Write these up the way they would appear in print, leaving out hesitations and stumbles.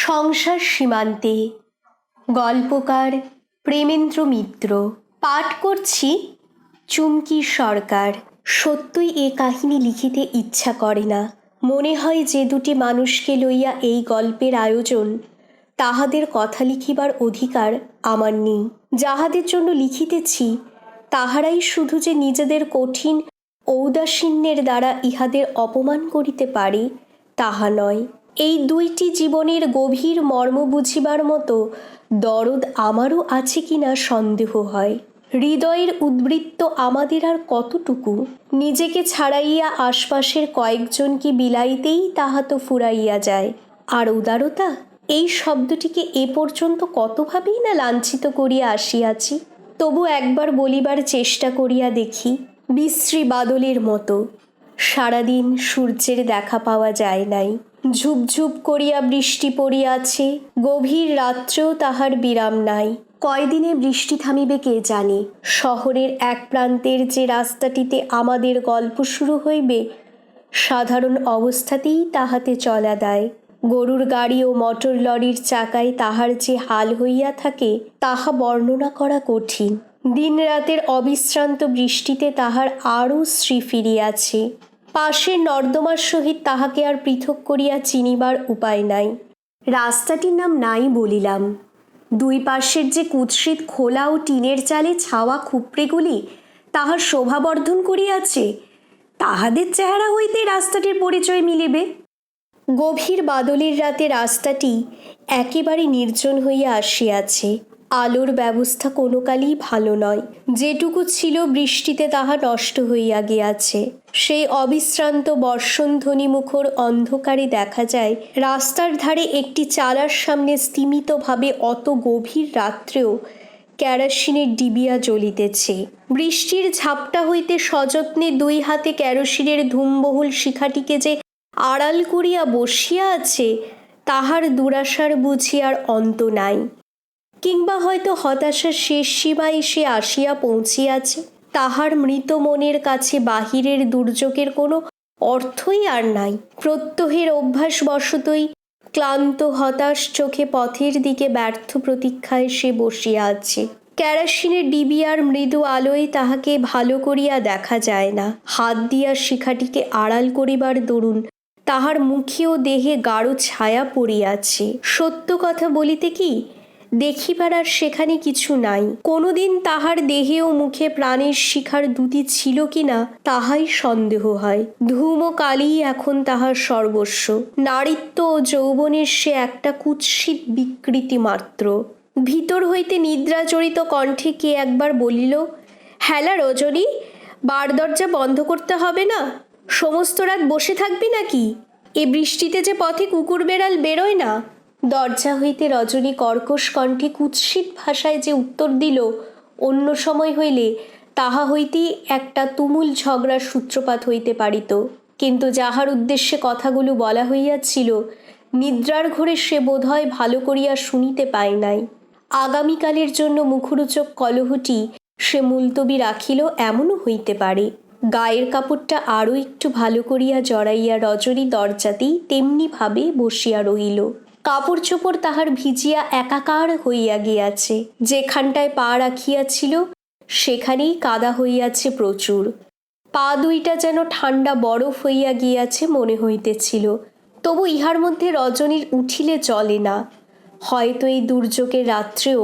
সংসার সীমান্তে। গল্পকার প্রেমেন্দ্র মিত্র। পাঠ করছি চুমকি সরকার। সত্যই এ কাহিনী লিখিতে ইচ্ছা করে না। মনে হয় যে দুটি মানুষকে লইয়া এই গল্পের আয়োজন, তাহাদের কথা লিখিবার অধিকার আমার নেই। যাহাদের জন্য লিখিতেছি তাহারাই শুধু যে নিজেদের কঠিন ঔদাসীন্যের দ্বারা ইহাদের অপমান করিতে পারে তাহা নয়। এই দুইটি জীবনের গভীর মর্ম বুঝিবার মতো দরদ আমারও আছে কিনা সন্দেহ হয়। হৃদয়ের উদ্বৃত্ত আমাদের আর কতটুকু? নিজেকে ছাড়াইয়া আশপাশের কয়েকজনকে বিলাইতেই তাহা তো ফুরাইয়া যায়। আর উদারতা, এই শব্দটিকে এ পর্যন্ত কতভাবেই না লাঞ্ছিত করিয়া আসিয়াছি। তবু একবার বলিবার চেষ্টা করিয়া দেখি। বিশ্রী বাদলের মতো সারাদিন সূর্যের দেখা পাওয়া যায় নাই। ঝুপঝুপ করিয়া বৃষ্টি পড়িয়াছে, গভীর রাত্রেও তাহার বিরাম নাই। কয়দিনে বৃষ্টি থামিবে কে জানে। শহরের এক প্রান্তের যে রাস্তাটিতে আমাদের গল্প শুরু হইবে, সাধারণ অবস্থাতেই তাহাতে চলা দেয়। গরুর গাড়ি ও মোটর লরির চাকায় তাহার যে হাল হইয়া থাকে তাহা বর্ণনা করা কঠিন। দিন রাতের অবিশ্রান্ত বৃষ্টিতে তাহার আরও শ্রী ফিরিয়াছে। পাশের নর্দমার সহিত তাহাকে আর পৃথক করিয়া চিনিবার উপায় নাই। রাস্তাটির নাম নাই বলিলাম। দুই পাশের যে কুৎসিত খোলা ও টিনের চালে ছাওয়া খুপড়েগুলি তাহার শোভাবর্ধন করিয়াছে, তাহাদের চেহারা হইতে রাস্তাটির পরিচয় মিলিবে। গভীর বাদলের রাতে রাস্তাটি একেবারে নির্জন হইয়া আসিয়াছে। আলোর ব্যবস্থা কোনো কালই ভালো নয়। যেটুকু ছিল বৃষ্টিতে তাহা নষ্ট হইয়া গিয়াছে। সেই অবিশ্রান্ত বর্ষণধ্বনি মুখর অন্ধকারে দেখা যায় রাস্তার ধারে একটি চালার সামনে স্তিমিতভাবে অত গভীর রাত্রেও কেরোসিনের ডিবিয়া জ্বলিতেছে। বৃষ্টির ঝাপটা হইতে সযত্নে দুই হাতে কেরোসিনের ধূমবহুল শিখাটিকে যে আড়াল করিয়া বসিয়া আছে, তাহার দুরাশার বুঝি আর অন্ত নাই। কিংবা হয়তো হতাশার শেষ সীমায় সে আসিয়া পৌঁছিয়াছে। তাহার মৃত মনের কাছে বাহিরের দুর্যোগের কোনো অর্থই আর নাই। প্রত্যহের অভ্যাসবশতই ক্লান্ত হতাশ চোখে পথের দিকে ব্যর্থ প্রতীক্ষায় সে বসিয়া আছে। কেরোসিনের ডিবিয়ার মৃদু আলোয় তাহাকে ভালো করিয়া দেখা যায় না। হাত দিয়া শিখাটিকে আড়াল করিবার দরুন তাহার মুখে ও দেহে গাঢ় ছায়া পড়িয়াছে। সত্য কথা বলিতে কি, দেখিবার আর সেখানে কিছু নাই। কোনোদিন তাহার দেহে ও মুখে প্রাণের শিখার দ্যুতি ছিল কিনা তাহাই সন্দেহ হয়। ধূম ও কালিই এখন তাহার সর্বস্ব। নারীত্ব ও যৌবনের সে একটা কুৎসিত বিকৃতি মাত্র। ভিতর হইতে নিদ্রাজড়িত কণ্ঠে কে একবার বলিল, হ্যালা রজনী, বার দরজা বন্ধ করতে হবে না? সমস্ত রাত বসে থাকবি নাকি? এ বৃষ্টিতে যে পথে কুকুর বেড়াল বেরোয় না। দরজা হইতে রজনী কর্কশ কণ্ঠে কুৎসিত ভাষায় যে উত্তর দিল, অন্য সময় হইলে তাহা হইতেই একটা তুমুল ঝগড়ার সূত্রপাত হইতে পারিত। কিন্তু যাহার উদ্দেশ্যে কথাগুলো বলা হইয়াছিল, নিদ্রার ঘোরে সে বোধহয় ভালো করিয়া শুনিতে পায় নাই। আগামীকালের জন্য মুখরোচক কলহটি সে মুলতবি রাখিল, এমনও হইতে পারে। গায়ের কাপড়টা আরও একটু ভালো করিয়া জড়াইয়া রজনী দরজাতেই তেমনি ভাবে বসিয়া রহিল। কাপড় চোপড় তাহার ভিজিয়া একাকার হইয়া গিয়াছে। যেখানটায় পা রাখিয়াছিল সেখানেই কাদা হইয়াছে প্রচুর। পা দুইটা যেন ঠান্ডা বরফ হইয়া গিয়াছে মনে হইতেছিল। তবু ইহার মধ্যে রজনীর উঠিলে চলে না। হয়তো এই দুর্যোগের রাত্রেও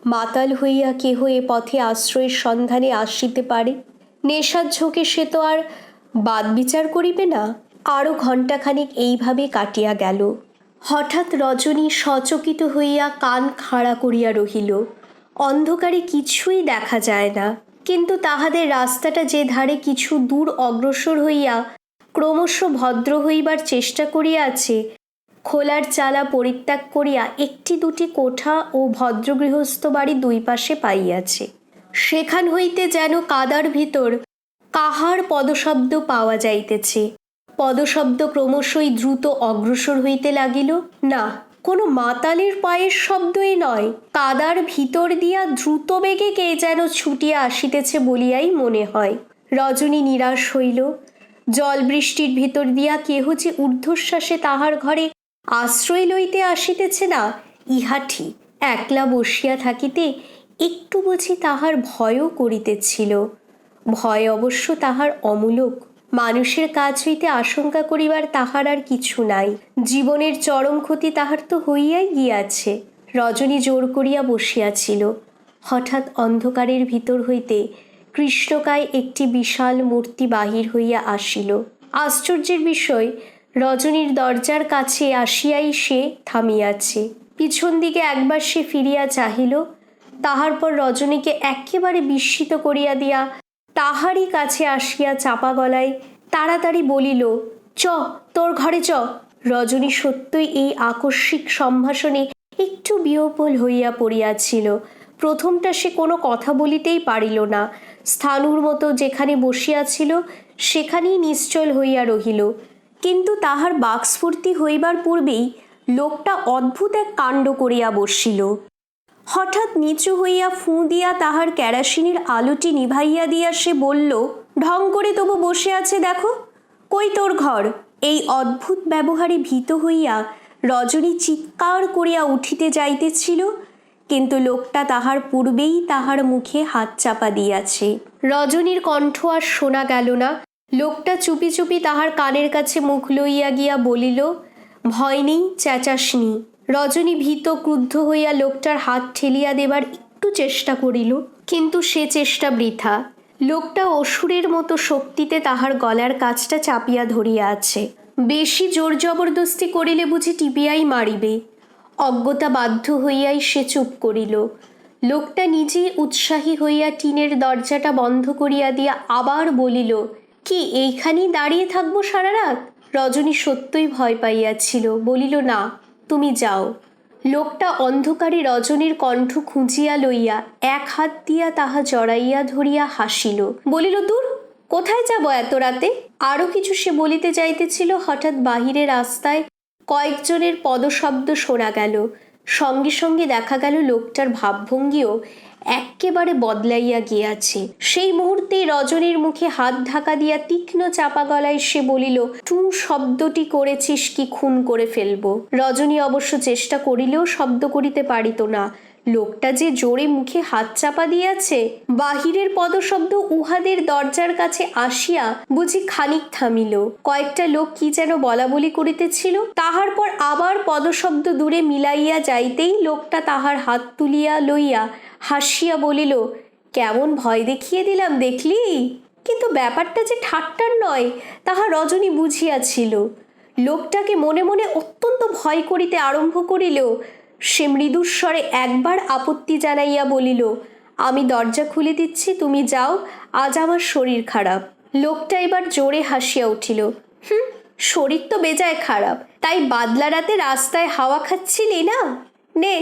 মাতাল হইয়া কেহ এ পথে আশ্রয়ের সন্ধানে আসিতে পারে। নেশার ঝোঁকে সে তো আর বাদ বিচার করিবে না। আরও ঘণ্টাখানিক এইভাবে কাটিয়া গেল। হঠাৎ রজনী সচকিত হইয়া কান খাড়া করিয়া রহিল। অন্ধকারে কিছুই দেখা যায় না, কিন্তু তাহাদের রাস্তাটা যে ধারে কিছু দূর অগ্রসর হইয়া ক্রমশ ভদ্র হইবার চেষ্টা করিয়াছে, খোলার চালা পরিত্যাগ করিয়া একটি দুটি কোঠা ও ভদ্রগৃহস্থ বাড়ি দুই পাশে পাইয়াছে। সেখান হইতে যেন কাদার ভিতর কাহার পদশব্দ পাওয়া যাইতেছে। পদশব্দ ক্রমশই দ্রুত অগ্রসর হইতে লাগিল। না, কোনো মাতালের পায়ের শব্দই নয়, কাদার ভিতর দিয়া দ্রুত বেগে কে যেন ছুটিয়া আসিতেছে বলিয়াই মনে হয়। রজনী নিরাশ হইল। জল বৃষ্টির ভিতর দিয়া কেহ যে ঊর্ধ্বশ্বাসে তাহার ঘরে আশ্রয় লইতে আসিতেছে না ইহা ঠিক, একলা বসিয়া থাকিতে একটু বুঝি তাহার ভয়ও করিতেছিল। ভয় অবশ্য তাহার অমূলক, মানুষের কাজ হইতে আশঙ্কা করিবার তাহার আর কিছু নাই। জীবনের চরম ক্ষতি তাহার তো হইয়াই গিয়াছে। রজনী জোর করিয়া বসিয়াছিল। হঠাৎ অন্ধকারের ভিতর হইতে কৃষ্ণকায় একটি বিশাল মূর্তি বাহির হইয়া আসিল। আশ্চর্যের বিষয়, রজনীর দরজার কাছে আসিয়াই সে থামিয়াছে। পিছন দিকে একবার সে ফিরিয়া চাহিল, তাহার পর রজনীকে একেবারে বিস্মিত করিয়া দিয়া তাহারই কাছে আসিয়া চাপা গলায় তাড়াতাড়ি বলিল, চ তোর ঘরে চ। রজনী সত্যই এই আকস্মিক সম্ভাষণে একটু বিহ্বল হইয়া পড়িয়াছিল। প্রথমটা সে কোনো কথা বলিতেই পারিল না। স্থাণুর মতো যেখানে বসিয়াছিল সেখানেই নিশ্চল হইয়া রহিল। কিন্তু তাহার বাকস্ফূর্তি হইবার পূর্বেই লোকটা অদ্ভুত এক কাণ্ড করিয়া বসিল। হঠাৎ নিচু হইয়া ফুঁ দিয়া তাহার কেরাসিনের আলোটি নিভাইয়া দিয়া সে বলল, ঢং করে তবু বসে আছে দেখো, কই তোর ঘর? এই অদ্ভুত ব্যবহারে ভীত হইয়া রজনী চিৎকার করিয়া উঠিতে যাইতেছিল, কিন্তু লোকটা তাহার পূর্বেই তাহার মুখে হাত চাপা দিয়াছে। রজনীর কণ্ঠ আর শোনা গেল না। লোকটা চুপি চুপি তাহার কানের কাছে মুখ লইয়া গিয়া বলিল, ভয় নেই, চেঁচাসনি। রজনী ভীত ক্রুদ্ধ হইয়া লোকটার হাত ঠেলিয়া দেবার একটু চেষ্টা করিল, কিন্তু সে চেষ্টা বৃথা। লোকটা অসুরের মতো শক্তিতে তাহার গলার কাছটা চাপিয়া ধরিয়া আছে। বেশি জোর জবরদস্তি করিলে বুঝি টিপিয়াই মারিবে। অজ্ঞতা বাধ্য হইয়াই সে চুপ করিল। লোকটা নিজেই উৎসাহী হইয়া টিনের দরজাটা বন্ধ করিয়া দিয়া আবার বলিল, কি এইখানেই দাঁড়িয়ে থাকবো সারা রাত? রজনী সত্যই ভয় পাইয়াছিল, বলিল, না, তুমি যাও। লোকটা অন্ধকারে রজনীর কণ্ঠ খুঁজিয়া লইয়া এক হাত দিয়া তাহা জড়াইয়া ধরিয়া হাসিল, বলিল, দূর, কোথায় যাব এত রাতে? আরও কিছু সে বলিতে যাইতেছিল, হঠাৎ বাহিরে রাস্তায় কয়েকজনের পদশব্দ শোনা গেল। সঙ্গে সঙ্গে দেখা গেল লোকটার ভাবভঙ্গিও এক্কেবারে বদলাইয়া গিয়াছে। সেই মুহূর্তে রজনীর মুখে হাত ঢাকা দিয়া তীক্ষ্ণ চাপা গলায় সে বলিল, টু শব্দটি করেছিস কি খুন করে ফেলব। রজনী অবশ্য চেষ্টা করিলেও শব্দ করিতে পারিত না। লোকটা যে জোরে মুখে হাত চাপা দিয়াছে। বাহিরের পদশব্দ উহাদের দরজার কাছে আসিয়া বুঝি খানিক থামিল। কয়েকটা লোক কি যেন বলা বলি করিতেছিল। তাহার পর আবার পদশব্দ দূরে মিলাইয়া যাইতেই লোকটা তাহার হাত তুলিয়া লইয়া হাসিয়া বলিল, কেমন ভয় দেখিয়ে দিলাম দেখলি? কিন্তু ব্যাপারটা যে ঠাট্টার নয় তাহা রজনী বুঝিয়াছিল। লোকটাকে মনে মনে অত্যন্ত ভয় করিতে আরম্ভ করিলেও সে মৃদুস্বরে একবার আপত্তি জানাইয়া বলিল, আমি দরজা খুলে দিচ্ছি, তুমি যাও, আজ আমার শরীর খারাপ। লোকটা এবার জোরে হাসিয়া উঠিল, শরীর তো বেজায় খারাপ, তাই বাদলা রাতে রাস্তায় হাওয়া খাচ্ছিলি না? নে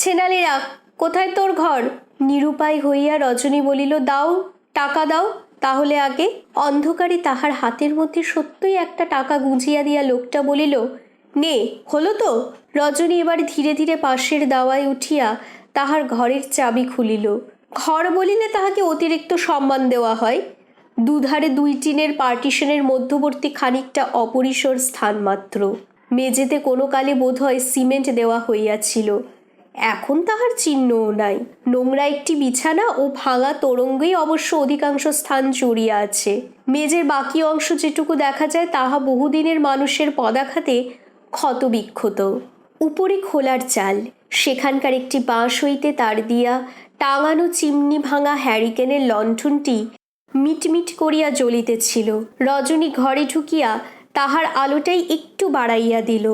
ছেনালি রাখ, কোথায় তোর ঘর? নিরুপায় হইয়া রজনী বলিল, দাও, টাকা দাও তাহলে আগে। অন্ধকারে তাহার হাতের মধ্যে সত্যই একটা টাকা গুঁজিয়া দিয়া লোকটা বলিল, নে, হলো তো? রজনী এবার ধীরে ধীরে পাশের দাওয়ায় উঠিয়া তাহার ঘরের চাবি খুলিল। ঘর বলিলে তাহাকে অতিরিক্ত সম্মান দেওয়া হয়। দুধারে দুই টিনের পার্টিশনের মধ্যবর্তী খানিকটা অপরিসর স্থান মাত্র। মেঝেতে কোনো কালে বোধহয় সিমেন্ট দেওয়া হইয়াছিল, এখন তাহার চিহ্নও নাই। নোংরা একটি বিছানা ও ভাঙা তোরঙ্গেই অবশ্য অধিকাংশ স্থান জুড়িয়া আছে। মেঝের বাকি অংশ যেটুকু দেখা যায় তাহা বহুদিনের মানুষের পদাঘাতে ক্ষতবিক্ষত। উপরে খোলার চাল, সেখানকার একটি বাঁশ হইতে তার দিয়া টাঙানো চিমনি ভাঙা হ্যারিকেনের লণ্ঠনটি মিটমিট করিয়া জ্বলিতেছিল। রজনী ঘরে ঢুকিয়া তাহার আলোটাই একটু বাড়াইয়া দিল।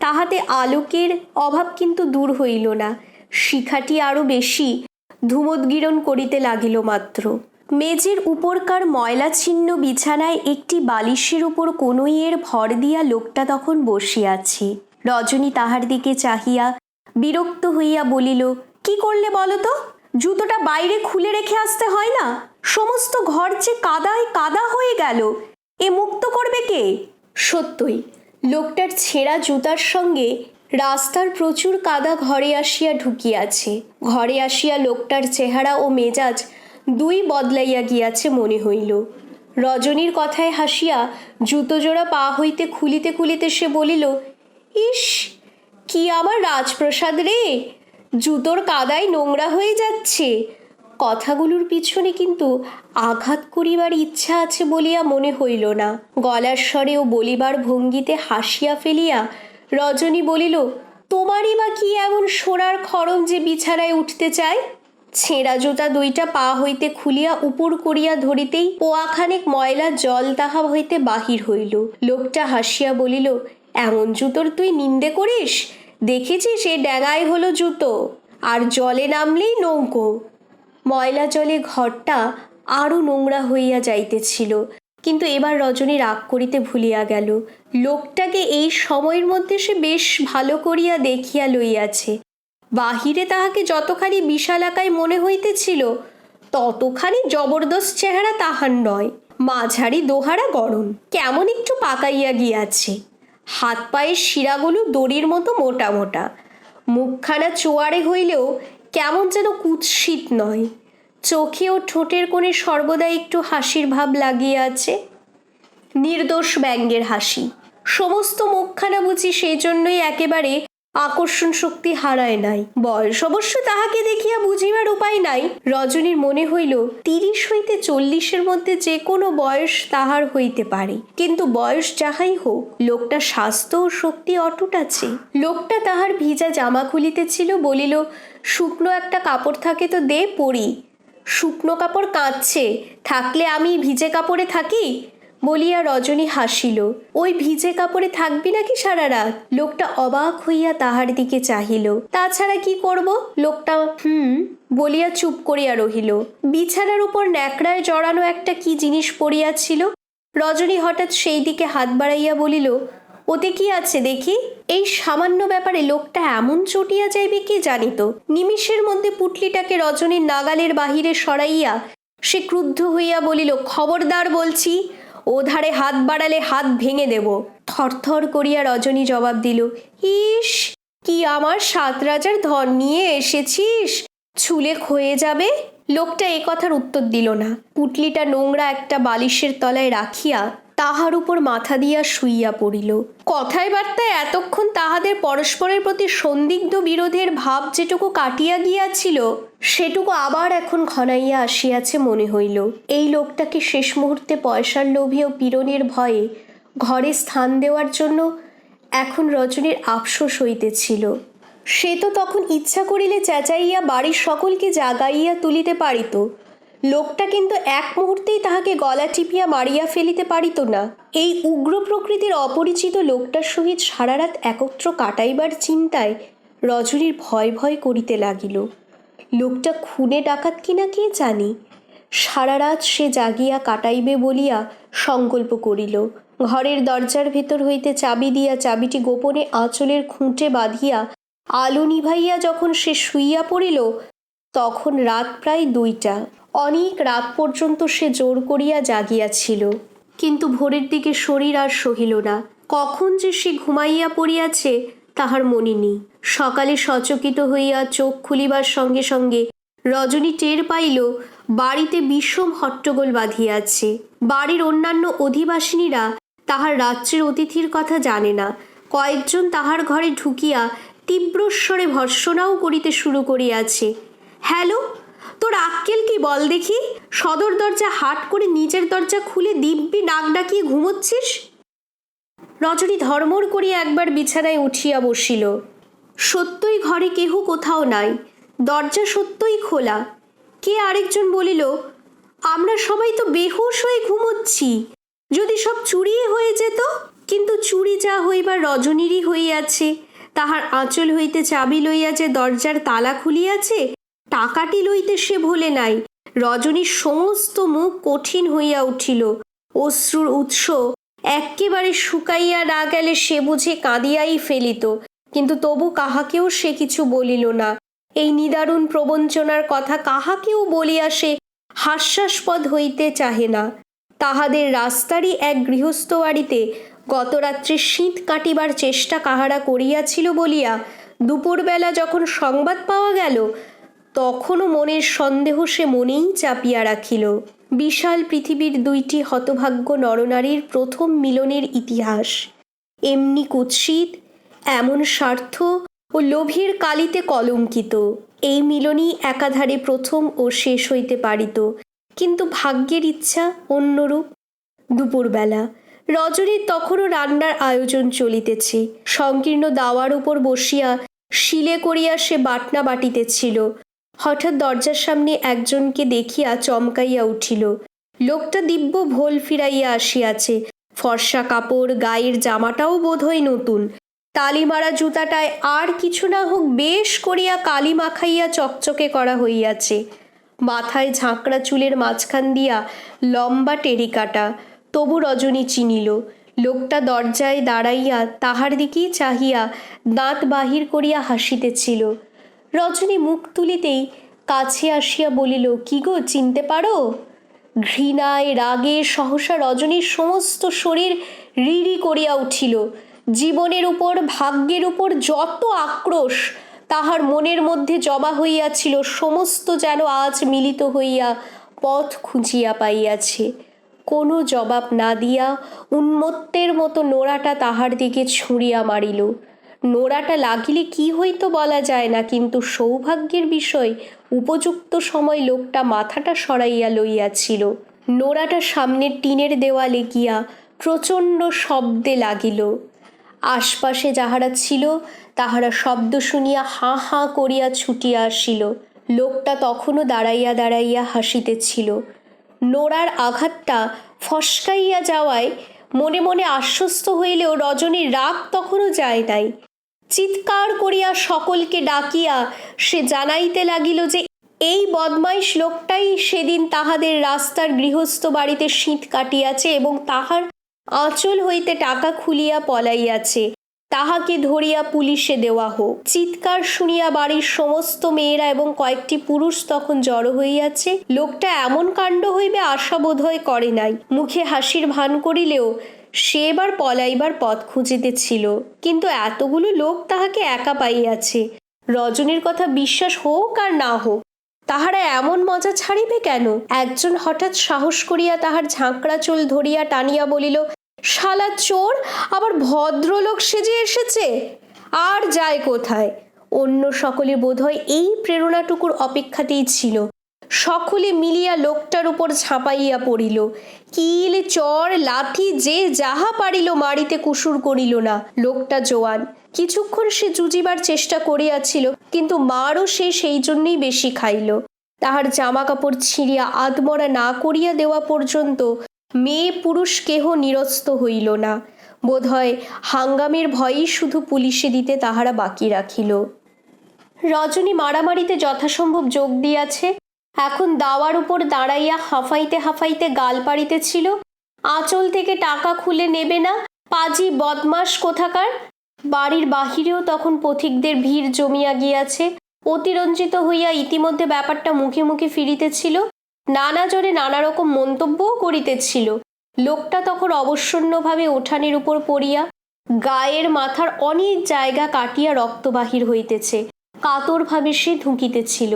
তাহাতে আলোকের অভাব কিন্তু দূর হইল না, শিখাটি আরও বেশি ধূমোদ্গীরণ করিতে লাগিল মাত্র। মেঝের উপরকার ময়লাছিন্ন বিছানায় একটি বালিশের উপর কনুইয়ের ভর দিয়া লোকটা তখন বসিয়াছে। রজনী তাহার দিকে চাহিয়া বিরক্ত হইয়া বলিল, কি করলে বলো তো? জুতোটা বাইরে খুলে রেখে আসতে হয় না? সমস্ত ঘর যে কাদায় কাদা হয়ে গেল, এ মুক্ত করবে কে? সত্যই লোকটার ছেঁড়া জুতার সঙ্গে রাস্তার প্রচুর কাদা ঘরে আসিয়া ঢুকিয়াছে। ঘরে আসিয়া লোকটার চেহারা ও মেজাজ দুই বদলাইয়া গিয়াছে মনে হইল। রজনীর কথায় হাসিয়া জুতো জোড়া পা হইতে খুলিতে খুলিতে সে বলিল, ইস, কি আমার রাজপ্রসাদ রে, জুতোর কাদায় নোংরা হয়ে যাচ্ছে। কথাগুলোর পিছনে কিন্তু আঘাত করিবার ইচ্ছা আছে বলিয়া মনে হইল না। গলার স্বরে ও বলিবার ভঙ্গিতে হাসিয়া ফেলিয়া রজনী বলিল, তোমারই বা কি এমন সোনার খড়ম যে বিছানায় উঠতে চায়? ছেঁড়া জুতা দুইটা পা হইতে খুলিয়া উপর করিয়া ধরিতেই পোয়াখানেক ময়লা জল তাহা হইতে বাহির হইল। লোকটা হাসিয়া বলিল, এমন জুতোর তুই নিন্দে করিস? দেখেছিস এ ড্যাঙায় হলো জুতো, আর জলে নামলেই নৌকো। ময়লা জলে ঘরটা আরও নোংরা হইয়া যাইতেছিল, কিন্তু এবার রজনী রাগ করিতে ভুলিয়া গেল। লোকটাকে এই সময়ের মধ্যে সে বেশ ভালো করিয়া দেখিয়া লইয়াছে। বাহিরে তাহাকে যতখানি বিশালাকায় মনে হইতেছিল, ততখানি জবরদস্ত চেহারা তাহার নয়। মাঝারি দোহারা গড়ন, কেমন একটু পাকাইয়া গিয়াছে। হাত পায়ের শিরাগুলো দড়ির মতো মোটা মোটা। মুখখানা চোয়ারে হইলেও কেমন যেন কুৎসিত নয়। চোখে ও ঠোঁটের কোণে সর্বদা একটু হাসির ভাব লাগিয়া আছে, নির্দোষ ব্যঙ্গের হাসি। সমস্ত মুখখানা বুঝি সেই জন্যই একেবারে আকর্ষণ শক্তি হারায় নাই। বয়স অবশ্য তাহাকে দেখিয়া বুঝিবার উপায় নাই। রজনীর মনে হইল 30 হইতে 40-এর মধ্যে যে কোনো বয়স তাহার হইতে পারে, কিন্তু বয়স যাহাই হোক, লোকটা স্বাস্থ্য ও শক্তি অটুট আছে। লোকটা তাহার ভিজা জামা খুলিতেছিল, বলিল, শুকনো একটা কাপড় থাকে তো দে পরি। শুকনো কাপড় কাঁদছে, থাকলে আমি ভিজে কাপড়ে থাকি? বলিয়া রজনী হাসিল। ওই ভিজে কাপড়ে থাকবি নাকি সারা রাত? লোকটা অবাক হইয়া তাহার দিকে চাহিল। তাছাড়া কি করব? লোকটা বলিয়া চুপ করিয়া রহিল। বিছানার উপর ন্যাকড়ায় জড়ানো একটা কি জিনিস পড়িয়াছিল। রজনী হঠাৎ সেই দিকে হাত বাড়াইয়া বলিল, ওতে কি আছে দেখি? এই সামান্য ব্যাপারে লোকটা এমন চটিয়া যাইবে কে জানিত। নিমিষের মধ্যে পুটলিটাকে রজনীর নাগালের বাহিরে সরাইয়া সে ক্রুদ্ধ হইয়া বলিল, খবরদার বলছি, ও ধারে হাত বাড়ালে হাত ভেঙে দেব। থরথর করিয়া রজনী জবাব দিল, ইস, কি আমার 7 রাজার ধন নিয়ে এসেছিস, ছুলে ক্ষয়ে যাবে। লোকটা এ কথার উত্তর দিল না। পুটলিটা নোংরা একটা বালিশের তলায় রাখিয়া তাহার উপর মাথা দিয়া শুইয়া পড়িল। কথায় বার্তায় এতক্ষণ তাহাদের পরস্পরের প্রতি সন্দিগ্ধ বিরোধের ভাব যেটুকু কাটিয়া গিয়াছিল, সেটুকু আবার এখন ঘনাইয়া আসিয়াছে মনে হইল। এই লোকটাকে শেষ মুহূর্তে পয়সার লোভে ও পীড়নের ভয়ে ঘরে স্থান দেওয়ার জন্য এখন রজনীর আফসোস হইতেছিল। সে তো তখন ইচ্ছা করিলে চেঁচাইয়া বাড়ির সকলকে জাগাইয়া তুলিতে পারিত। লোকটা কিন্তু এক মুহূর্তেই তাহাকে গলা টিপিয়া মারিয়া ফেলিতে পারিত না। এই উগ্র প্রকৃতির অপরিচিত লোকটার সহিত সারা রাত একত্র কাটাইবার চিন্তায় রজনীর ভয় ভয় করিতে লাগিল। লোকটা খুনে ডাকাত কিনা কে জানি। সারা রাত সে জাগিয়া কাটাইবে বলিয়া সংকল্প করিল। ঘরের দরজার ভেতর হইতে চাবি দিয়া চাবিটি গোপনে আঁচলের খুঁটে বাঁধিয়া আলো নিভাইয়া যখন সে শুইয়া পড়িল, তখন রাত প্রায় 2টা। অনেক রাত পর্যন্ত সে জোর করিয়া জাগিয়াছিল, কিন্তু ভোরের দিকে শরীর আর সহিল না। কখন যে সে ঘুমাইয়া পড়িয়াছে তাহার মনে নেই। সকালে সচকিত হইয়া চোখ খুলিবার সঙ্গে সঙ্গে রজনী টের পাইল বাড়িতে বিষম হট্টগোল বাঁধিয়াছে। বাড়ির অন্যান্য অধিবাসিনীরা তাহার রাত্রের অতিথির কথা জানে না। কয়েকজন তাহার ঘরে ঢুকিয়া তীব্রস্বরে ভর্ৎসনাও করিতে শুরু করিয়াছে। হ্যালো, তোর আক্কেল কি বল দেখি? সদর দরজা হাট করে নিজের দরজা খুলে দিব্যি নাক ডাকিয়ে ঘুমোচ্ছিস? রজনী ধর্মড় করিয়া একবার বিছানায় উঠিয়া বসিল। সত্যই ঘরে কেহ কোথাও নাই, দরজা সত্যই খোলা। কে আরেকজন বলিল, আমরা সবাই তো বেহুশ হয়ে ঘুমোচ্ছি, যদি সব চুরি হয়ে যেত। কিন্তু চুরি যা হইবার রজনীরই হইয়াছে। তাহার আঁচল হইতে চাবি লইয়া যে দরজার তালা খুলিয়াছে, টাকাটি লইতে সে ভোলে নাই। রজনীর সমস্ত মুখ কঠিন হইয়া উঠিল। অশ্রুর উৎস এক্কেবারে শুকাইয়া না গেলে সে বুঝে কাঁদিয়াই ফেলিত, কিন্তু তবু কাহাকেও সে কিছু বলিল না। এই নিদারুণ প্রবঞ্চনার কথা কাহাকেও বলিয়া সে হাস্যাস্পদ হইতে চাহে না। তাহাদের রাস্তারই এক গৃহস্থ বাড়িতে গতরাত্রে শীত কাটিবার চেষ্টা কাহারা করিয়াছিল বলিয়া দুপুরবেলা যখন সংবাদ পাওয়া গেল, তখনও মনের সন্দেহ সে মনেই চাপিয়া রাখিল। বিশাল পৃথিবীর 2টি হতভাগ্য নরনারীর প্রথম মিলনের ইতিহাস এমনি কুৎসিত, এমন স্বার্থ ও লোভের কালিতে কলঙ্কিত এই মিলনই একাধারে প্রথম ও শেষ হইতে পারিত, কিন্তু ভাগ্যের ইচ্ছা অন্যরূপ। দুপুরবেলা রজনীর তখনও রান্নার আয়োজন চলিতেছে। সংকীর্ণ দাওয়ার উপর বসিয়া শিলে করিয়া সে বাটনা বাটিতেছিল। হঠাৎ দরজার সামনে একজনকে দেখিয়া চমকাইয়া উঠিল। লোকটা দিব্য ভোল ফিরাইয়া আসিয়াছে। ফর্সা কাপড়, গায়ের জামাটাও বোধহয় নতুন। তালিমারা জুতাটায় আর কিছু না হোক বেশ করিয়া কালি মাখাইয়া চকচকে করা হইয়াছে। মাথায় ঝাঁকড়া চুলের মাঝখান দিয়া লম্বা টেরিকাটা। তবু রজনী চিনিল। লোকটা দরজায় দাঁড়াইয়া তাহার দিকেই চাহিয়া দাঁত বাহির করিয়া হাসিতেছিল। রজনী মুখ তুলিতেই কাছে আসিয়া বলিল, কি গো, চিনতে পারো? ঘৃণায় রাগে সহসা রজনীর সমস্ত শরীর রিরি করিয়া উঠিল। জীবনের উপর, ভাগ্যের উপর যত আক্রোশ তাহার মনের মধ্যে জমা হইয়াছিল সমস্ত যেন আজ মিলিত হইয়া পথ খুঁজিয়া পাইয়াছে। কোনো জবাব না দিয়া উন্মত্তের মতো নোড়াটা তাহার দিকে ছুঁড়িয়া মারিল। নোড়াটা লাগিলে কি হইতো বলা যায় না, কিন্তু সৌভাগ্যের বিষয় উপযুক্ত সময় লোকটা মাথাটা সরাইয়া লইয়াছিল। নোড়াটা সামনের টিনের দেওয়ালে গিয়া প্রচণ্ড শব্দে লাগিল। আশপাশে যাহারা ছিল তাহারা শব্দ শুনিয়া হাঁ হাঁ করিয়া ছুটিয়া আসিল। লোকটা তখনও দাঁড়াইয়া দাঁড়াইয়া হাসিতেছিল। নোড়ার আঘাতটা ফসকাইয়া যাওয়ায় মনে মনে আশ্বস্ত হইলেও রজনীর রাগ তখনও যায় নাই। চিৎকার করিয়া সকলকে ডাকিয়া সে জানাইতে লাগিল যে এই বদমাইশ লোকটাই সেদিন তাহাদের রাস্তার গৃহস্থ বাড়িতে শীত কাটিয়াছে এবং তাহার আঁচল হইতে টাকা খুলিয়া পলাইয়াছে। তাহাকে ধরিয়া পুলিশে দেওয়া হোক। চিৎকার শুনিয়া বাড়ির সমস্ত মেয়েরা এবং কয়েকটি পুরুষ তখন জড়ো হইয়াছে। লোকটা এমন কাণ্ড হইবে আশা বোধহয় করে নাই। মুখে হাসির ভান করিলেও সে এবার পলাইবার পথ খুঁজিতেছিল। কিন্তু এতগুলো লোক তাহাকে একা পাইয়াছে। রজনীর কথা বিশ্বাস হোক আর না হোক, তাহারা এমন মজা ছাড়িবে কেন? একজন হঠাৎ সাহস করিয়া তাহার ঝাঁকড়া চুল ধরিয়া টানিয়া বলিল, শালা চোর, আবার ভদ্রলোক সেজে এসেছে, আর যায় কোথায়? অন্য সকলে বোধহয় এই প্রেরণাটুকুর অপেক্ষাতেই ছিল। সকলে মিলিয়া লোকটার উপর ঝাঁপাইয়া পড়িল। কিল, চর, লাঠি যে যাহা পারিল মারিতে কুসুর করিল না। লোকটা জোয়ান, কিছুক্ষণ সে জুজিবার চেষ্টা করিয়াছিল, কিন্তু মারও সে সেই জন্যই বেশি খাইল। তাহার জামা কাপড় ছিঁড়িয়া আধমরা না করিয়া দেওয়া পর্যন্ত মেয়ে পুরুষ কেহ নিরস্ত হইল না। বোধহয় হাঙ্গামের ভয়েই শুধু পুলিশে দিতে তাহারা বাকি রাখিল। রজনী মারামারিতে যথাসম্ভব যোগ দিয়াছে। এখন দাওয়ার উপর দাঁড়াইয়া হাঁফাইতে হাঁফাইতে গাল পাড়িতেছিল। আঁচল থেকে টাকা খুলে নেবে না, পাজি বদমাস কোথাকার। বাড়ির বাহিরেও তখন পথিকদের ভিড় জমিয়া গিয়াছে। অতিরঞ্জিত হইয়া ইতিমধ্যে ব্যাপারটা মুখে মুখে ফিরিতেছিল। নানা জনে নানা রকম মন্তব্যও করিতেছিল। লোকটা তখন অবসন্নভাবে উঠানের উপর পড়িয়া গায়ের মাথার অনেক জায়গা কাটিয়া রক্ত বাহির হইতেছে। কাতরভাবে সে ধুঁকিতেছিল।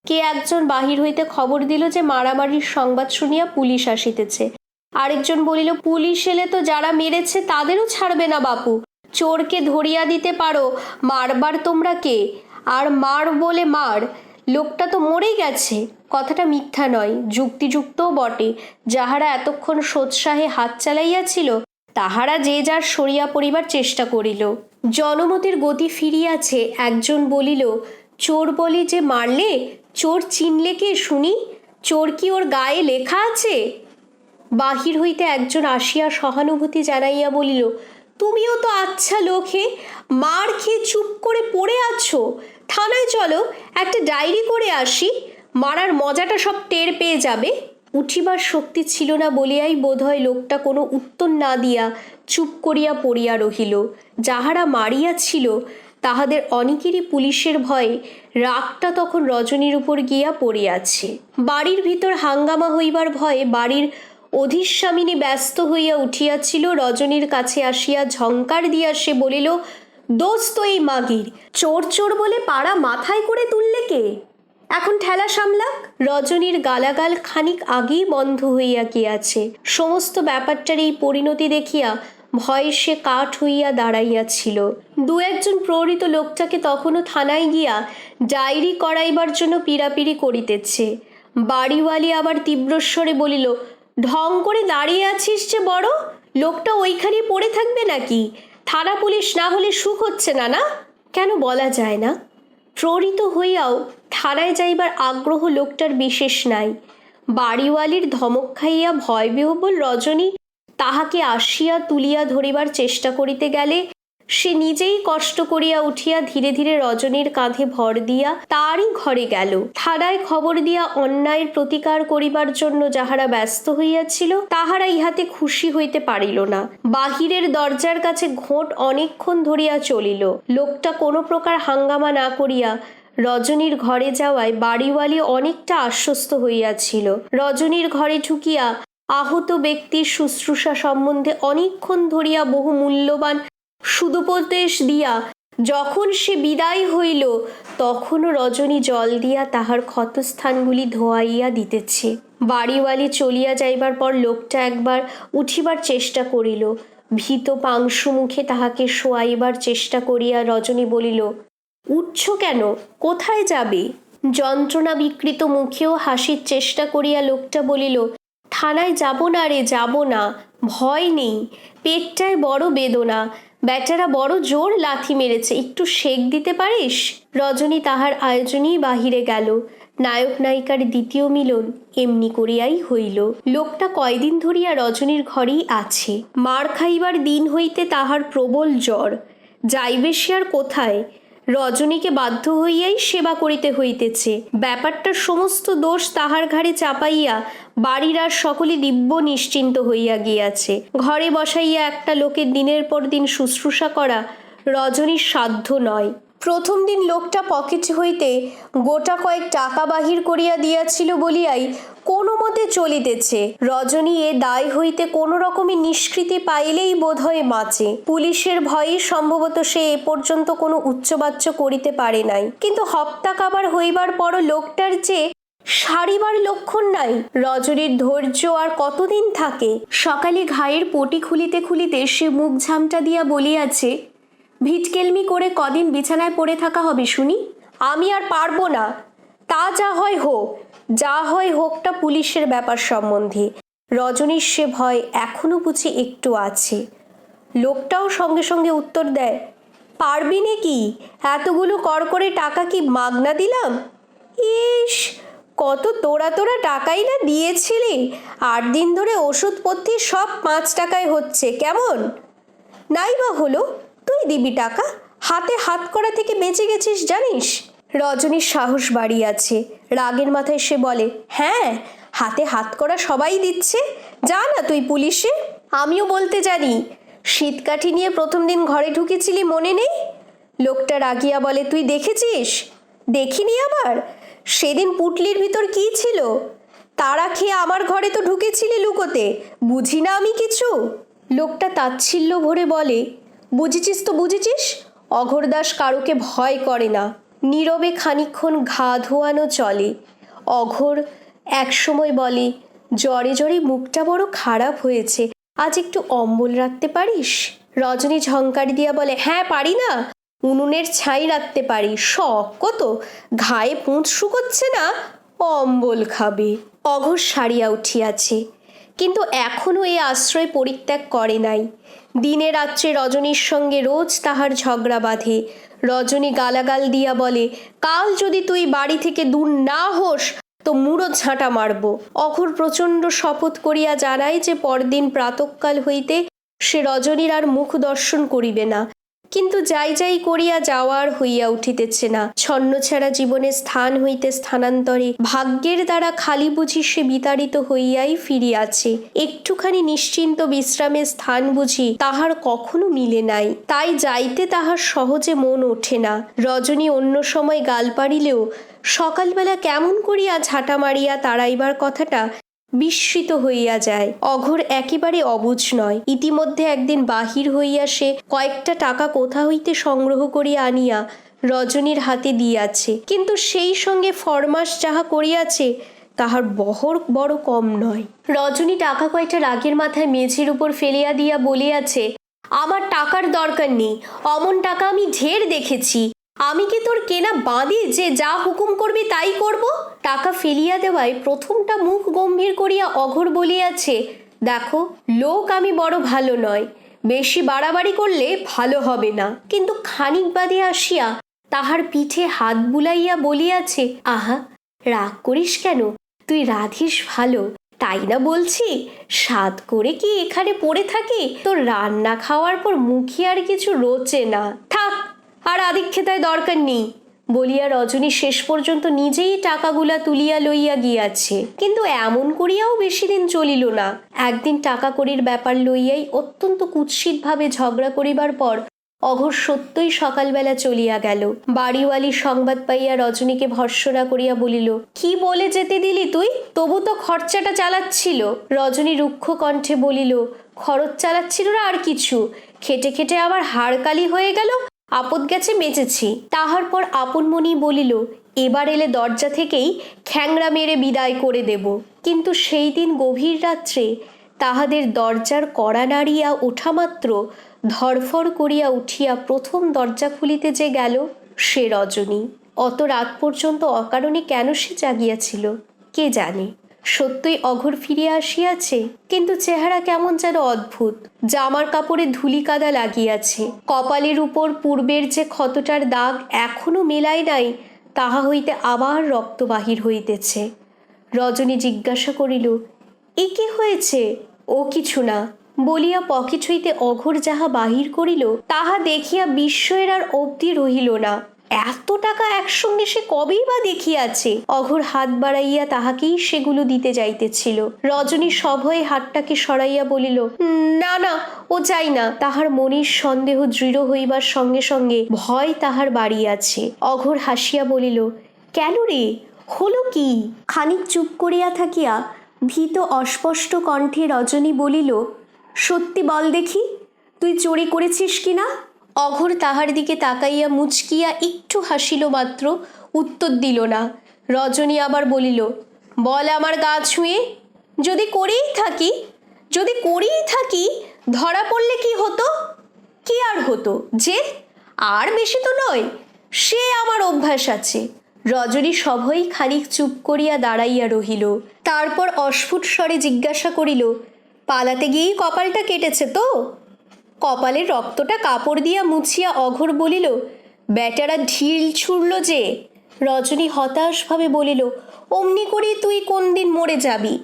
কে একজন বাহির হইতে খবর দিল যে মারামারির সংবাদ শুনিয়া পুলিশ আসিতেছে। আরেকজন বলিল, পুলিশ এলে তো যারা মেরেছে তাদেরও ছাড়বে না বাপু। চোরকে ধরিয়া দিতে পারো, মারবার তোমরা কে? আর মার বলে মার, লোকটা তো মরেই গেছে। কথাটা মিথ্যা নয়, যুক্তিযুক্তও বটে। যাহারা এতক্ষণ সোৎসাহে হাত চালাইয়াছিল তাহারা যে যার সরিয়া পড়িবার চেষ্টা করিল। জনমতের গতি ফিরিয়াছে। একজন বলিল, চোর বলি যে মারলে, চোর চিনলে কে শুনি? চোর কি ওর গায়ে লেখা আছে? বাহির হইতে একজন আসিয়া সহানুভূতি জানাইয়া বলিল, তুমিও তো আচ্ছা লোক হে, মার খেয়ে চুপ করে পড়ে আছো। থানায় চলো, একটা ডায়েরি করে আসি, মারার মজাটা সব টের পেয়ে যাবে। উঠিবার শক্তি ছিল না বলিয়াই বোধহয় লোকটা কোনো উত্তর না দিয়া চুপ করিয়া পড়িয়া রহিল। যাহারা মারিয়াছিল তাহাদের অনেকেরই পুলিশের ভয়ে রাগটা তখন রজনীর উপর গিয়া পড়িয়াছে। বাড়ির ভিতর হাঙ্গামা হইবার ভয়ে বাড়ির অধিস্বামিনী ব্যস্ত হইয়া উঠিয়াছিল। রজনীর কাছে আসিয়া ঝংকার দিয়া সে বলিল, দোষ তো এই মাগির, চোর চোর বলে পাড়া মাথায় করে তুললে কে? এখন ঠেলা সামলাক। রজনীর গালাগাল খানিক আগেই বন্ধ হইয়া গিয়াছে। সমস্ত ব্যাপারটার এই পরিণতি দেখিয়া ভয়ে সে কাঠ হইয়া দাঁড়াইয়াছিল। দু একজন প্রহরিত লোকটাকে তখনও থানায় গিয়া ডায়েরি করাইবার জন্য পীড়াপিড়ি করিতেছে। বাড়িওয়ালি আবার তীব্রস্বরে বলিল, ঢং করে দাঁড়িয়ে আছিস যে বড়, লোকটা ওইখানে পড়ে থাকবে নাকি? থানা পুলিশ না হলে সুখ হচ্ছে না না? কেন বলা যায় না? প্রহরিত হইয়াও থানায় যাইবার আগ্রহ লোকটার বিশেষ নাই। বাড়িওয়ালির ধমক খাইয়া ভয়বিহ্বল রজনী তাহাকে আসিয়া তুলিয়া ধরিবার চেষ্টা করিতে গেলে সে নিজেই কষ্ট করিয়া উঠিয়া ধীরে ধীরে রজনীর কাঁধে ভর দিয়া তারই ঘরে গেল। থানায় খবর দিয়া অন্যায়ের প্রতিকার করিবার জন্য যাহারা ব্যস্ত হইয়াছিল তাহারা ইহাতে খুশি হইতে পারিল না। বাহিরের দরজার কাছে ঘোট অনেকক্ষণ ধরিয়া চলিল। লোকটা কোনো প্রকার হাঙ্গামা না করিয়া রজনীর ঘরে যাওয়ায় বাড়িওয়ালি অনেকটা আশ্বস্ত হইয়াছিল। রজনীর ঘরে ঢুকিয়া আহত ব্যক্তির শুশ্রূষা সম্বন্ধে অনেকক্ষণ ধরিয়া বহু মূল্যবান সুদুপদেশ দিয়া যখন সে বিদায় হইল তখনও রজনী জল দিয়া তাহার ক্ষতস্থানগুলি ধোয়াইয়া দিতেছে। বাড়িওয়ালি চলিয়া যাইবার পর লোকটা একবার উঠিবার চেষ্টা করিল। ভীত পাংশু মুখে তাহাকে শোয়াইবার চেষ্টা করিয়া রজনী বলিল, উঠছ কেন? কোথায় যাবে? যন্ত্রণা বিকৃত মুখেও হাসির চেষ্টা করিয়া লোকটা বলিল, থানায় যাব না রে, যাব না, ভয় নেই, পেটটায় বড় বেদনা, বেচারা বড় জোর লাথি মেরেছে, একটু সেক দিতে পারিস? রজনী তাহার আয়োজনেই বাহিরে গেল। নায়ক নায়িকার দ্বিতীয় মিলন এমনি করিয়াই হইল। লোকটা কয়দিন ধরিয়া রজনীর ঘরেই আছে। মার খাইবার দিন হইতে তাহার প্রবল জ্বর। যাইবে সে আর কোথায়? রজনীকে বাধ্য হইয়াই সেবা করিতে হইতেছে। ব্যাপারটার সমস্ত দোষ তাহার ঘাড়ে চাপাইয়া বাড়ির আর সকলে দিব্য নিশ্চিন্ত হইয়া গিয়াছে। ঘরে বসাইয়া একটা লোকের দিনের পর দিন শুশ্রূষা করা রজনীর সাধ্য নয়। প্রথম দিন লোকটা পকেট হইতে গোটা কয়েক টাকা বাহির করিয়া দিয়াছিল বলিয়াই কোনো মতে চলিতেছে। রজনী এ দায় হইতে কোনো রকমে নিষ্কৃতি পাইলেই বোধহয় বাঁচে। পুলিশের ভয়ে সম্ভবত সে এ পর্যন্ত কোনো উচ্চবাচ্য করিতে পারে নাই। কিন্তু হপ্তা কাবার হইবার পরও লোকটার যে সারিবার লক্ষণ নাই। রজনীর ধৈর্য আর কতদিন থাকে? সকালে ঘায়ের পটি খুলিতে খুলিতে সে মুখ ঝামটা দিয়া বলিয়াছে, ভিটকেলমি করে কদিন বিছানায় পড়ে থাকা হবে শুনি? আমি আর পারবো না। তা যা হয় হোক, যা হয় হোকটা পুলিশের ব্যাপার সম্বন্ধে রজনীর সে ভয় এখনো বুঝি একটু আছে। লোকটাও সঙ্গে সঙ্গে উত্তর দেয়, পারবি নাকি? এতগুলো কর করে টাকা কি মাগনা দিলাম? ইস, কত তোরা তোরা টাকাই না দিয়েছিলি। 8 দিন ধরে ওষুধপত্তি সব 5 টাকায় হচ্ছে, কেমন? নাই বা হলো, তুই দিবি টাকা? হাতে হাত করা থেকে বেঁচে গেছিস জানিস? রজনীর সাহস বাড়িয়াছে। রাগের মাথায় সে বলে, হ্যাঁ, হাতে হাত করা সবাই দিচ্ছে, যা না তুই পুলিশে। আমিও বলতে জানি। শীতকাঠি নিয়ে প্রথম দিন ঘরে ঢুকেছিলি, মনে নেই? লোকটা রাগিয়া বলে, তুই দেখেছিস? দেখিনি আবার? সেদিন পুটলির ভিতর কি ছিল? তারা খেয়ে আমার ঘরে তো ঢুকেছিলি লুকোতে, বুঝি না আমি কিছু? লোকটা তাচ্ছিল্য ভরে বলে, বুঝেছিস তো বুঝেছিস। অঘোরদাস কারোকে ভয় করে না। নীরবে খানিকক্ষণ ঘা ধোয়ানো চলে। অঘোর একসময় বলে, জ্বরে জ্বরে মুখটা বড় খারাপ হয়েছে, আজ একটু অম্বল রাখতে পারিস? রজনী ঝংকার দিয়া বলে, হ্যাঁ পারি না, উনুনের ছাই রাখতে পারি। শখ কত, ঘায়ে পুঁত শুকোচ্ছে না, অম্বল খাবে। অঘোর সারিয়া উঠিয়াছে, কিন্তু এখনও এ আশ্রয় পরিত্যাগ করে নাই। দিনে রাত্রে রজনীর সঙ্গে রোজ তাহার ঝগড়া বাঁধে। রজনী গালাগাল দিয়া বলে, কাল যদি তুই বাড়ি থেকে দূর না হোস তো মুড়ো ঝাঁটা মারব। অঘোর প্রচণ্ড শপথ করিয়া জানায় যে পরদিন প্রাতঃকাল হইতে সে রজনীর আর মুখ দর্শন করিবে না। কিন্তু যাই যাই করিয়া যাওয়ার হইয়া উঠিতেছে না। ছন্নছাড়া জীবনের স্থান হইতে স্থানান্তরে ভাগ্যের দ্বারা খালি বুঝি সে বিতাড়িত হইয়াই ফিরিয়াছে। একটুখানি নিশ্চিন্ত বিশ্রামের স্থান বুঝি তাহার কখনো মিলে নাই, তাই যাইতে তাহার সহজে মন ওঠে না। রজনী অন্য সময় গাল পাড়িলেও সকালবেলা কেমন করিয়া ঝাঁটা মারিয়া তাড়াইবার কথাটা বিস্মৃত হইয়া যায়। অঘোর একেবারে অবুঝ নয়। ইতিমধ্যে একদিন বাহির হইয়া সে কয়েকটা টাকা কোথা হইতে সংগ্রহ করিয়া আনিয়া রজনীর হাতে দিয়াছে, কিন্তু সেই সঙ্গে ফরমাস যাহা করিয়াছে তাহার বহর বড় কম নয়। রজনী টাকা কয়টা রাগের মাথায় মেঝের উপর ফেলিয়া দিয়া বলিয়াছে, আমার টাকার দরকার নেই, অমন টাকা আমি ঢের দেখেছি। আমি কি তোর কেনা বাঁধি যে যা হুকুম করবি তাই করব? টাকা ফেলিয়া দেওয়ায় প্রথমটা মুখ গম্ভীর করিয়া অঘোর বলিয়াছে, দেখো, লোক আমি বড় ভালো নয়, বেশি বাড়াবাড়ি করলে ভালো হবে না। কিন্তু খানিক বাদে আসিয়া তাহার পিঠে হাত বুলাইয়া বলিয়াছে, আহা, রাগ করিস কেন, তুই রাধিস ভালো, তাই না বলছি। স্বাদ করে কি এখানে পড়ে থাকি? তোর রান্না খাওয়ার পর মুখে আর কিছু রোচে না। থাক, আর আদিক্ষেতায় দরকার নেই বলিয়া রজনী শেষ পর্যন্ত নিজেই টাকাগুলা তুলিয়া লইয়া গিয়াছে। কিন্তু এমন করিয়াও বেশি দিন চলিল না। একদিন টাকা কড়ির ব্যাপার লইয়াই অত্যন্ত কুৎসিতভাবে ঝগড়া করিবার পর অঘোর সত্যই সকালবেলা চলিয়া গেল। বাড়িওয়ালি সংবাদ পাইয়া রজনীকে ভর্ৎসনা করিয়া বলিল, কি বলে যেতে দিলি তুই? তবু তো খরচাটা চালাচ্ছিল। রজনী রুক্ষ কণ্ঠে বলিল, খরচ চালাচ্ছিল না আর কিছু, খেটে খেটে আবার হাড়কালি হয়ে গেল, আপদ গেছে বেঁচেছি। তাহার পর আপনমনি বলিল, এবার এলে দরজা থেকেই খ্যাংরা মেরে বিদায় করে দেব। কিন্তু সেই দিন গভীর রাত্রে তাহাদের দরজার কড়া নাড়িয়া ওঠা মাত্র ধরফড় করিয়া উঠিয়া প্রথম দরজা খুলিতে যে গেল সে রজনী। অত রাত পর্যন্ত অকারণে কেন সে জাগিয়াছিল কে জানে। সত্যই অঘোর ফিরিয়া আসিয়াছে, কিন্তু চেহারা কেমন যেন অদ্ভুত। জামার কাপড়ে ধুলি কাদা লাগিয়াছে, কপালের উপর পূর্বের যে ক্ষতটার দাগ এখনো মেলায় নাই, তাহা হইতে আবার রক্ত বাহির হইতেছে। রজনী জিজ্ঞাসা করিল, এ কি হয়েছে? ও কিছু না বলিয়া পকেট হইতে অঘোর যাহা বাহির করিল তাহা দেখিয়া বিস্ময়ের আর অবধি রহিল না। এত টাকা একসঙ্গে সে কবেই বা দেখিয়াছে। অঘোর হাত বাড়াইয়া তাহাকেই সেগুলো দিতে যাইতেছিল। রজনী সভয়ে হাতটাকে সরাইয়া বলিল, না না, ও চাই না। তাহার মনের সন্দেহ দৃঢ় হইবার সঙ্গে সঙ্গে ভয় তাহার বাড়িয়াছে। অঘোর হাসিয়া বলিল, কেন রে, হলো কি? খানিক চুপ করিয়া থাকিয়া ভীত অস্পষ্ট কণ্ঠে রজনী বলিল, সত্যি বল দেখি, তুই চুরি করেছিস কিনা? অঘোর তাহার দিকে তাকাইয়া মুচকিয়া একটু হাসিল মাত্র, উত্তর দিল না। রজনী আবার বলিল, বল আমার গা ছুঁয়ে, যদি করেই থাকি ধরা পড়লে কি হতো? কি আর হতো, জেল, আর বেশি তো নয়, সে আমার অভ্যাস আছে। রজনী সভই খানিক চুপ করিয়া দাঁড়াইয়া রহিল। তারপর অস্ফুট স্বরে জিজ্ঞাসা করিল, পালাতে গিয়েই কপালটা কেটেছে তো? কপালের রক্তটা কাপড় দিয়া মুছিয়া অঘোর বলিল, বেটারা ঢিল ছুড়ল যে। রজনী হতাশভাবে বলিল, অমনি করেই তুই কোন দিন মরে যাবি,